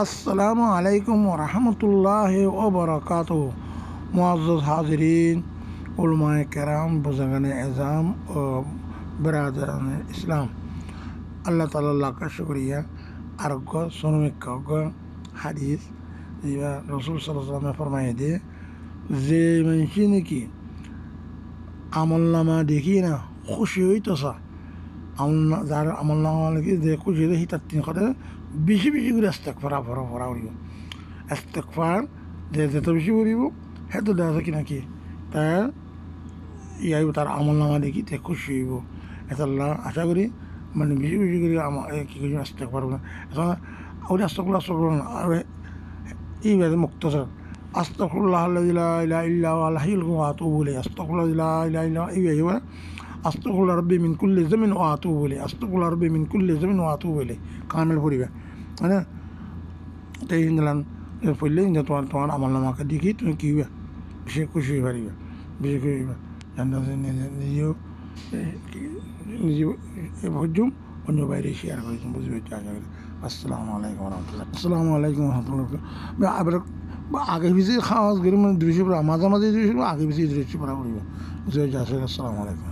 আসসালামু আলাইকুম রহমতুল্লাহ ও বরকাত। মুআজ্জাজ হাজিরিন, উলমায়ে কেরাম, বুজুর্গানে এজাম ও বিরাদরানে ইসলাম, আল্লাহ তাআলা লাখ শুকরিয়া। আরোগ্য শ্রমিক হাদিস ইয়া রসুল সাল্লাল্লাহু আলাইহি ওয়াসাল্লামে ফরমায়ে দিয়ে যে মানুষ নাকি আমল নামা দেখি না খুশি হইতেছে, যার আমল নামা লাগি যে খুশি হইতে সি তার তিন কথা বেশি বেশি করে ইস্তেগফার ভরা উড়িব। ইস্তেগফার যে যত বেশি উড়িব সেতো দেখা যায় কি নাকি তার ইয়াইব, তার আমল নামা দেখি তে খুশি হইব। এটা আল্লাহ আশা করি মানে বেশি বেশি করে কি করি ইস্তেগফার এখন ওই আস্তাগফিরুল্লাহ আর এইভাবে মুক্তসর আস্তাগফিরুল্লাহ লা ইলাহা ইল্লা হুয়াল হাইয়ুল কাইয়্যুম ওয়া আতুবু ইলাইহি, আস্তাগফিরুল্লাহ লা ইলাহা ইল্লা হুয়া এইভাবে আস্তাগফিরুল্লাহ রাব্বি মিন কুল্লি যামিন ওয়া আতুবু ইলাইহি, আস্তাগফিরুল্লাহ রাব্বি মিন কুল্লি যামিন ওয়া আতুবু ইলাইহি কামেল পড়িবা। মানে তাই ইংলান পড়লে তোমার তোমার আমল নামাকে দেখি তুমি কী হইবা বেশি খুশি হয়ে পারিবা, বেশি খুশি হইবা। নিজেও নিজে ভজুম অন্য বাইরে শেয়ার করি বুঝবে আশা করি। আসসালামু আলাইকুম রহমতুল্লাহ। আসসালামু আলাইকুম রহমতুল্লাহ। আবার আগে পিছিয়ে খাওয়া গেলে মানে দৃশ্য মাঝে মাঝে দৃশ্য আগে পিছিয়ে দৃশ্য পড়া পড়িব বুঝতে পারছি। আসসালামু আলাইকুম।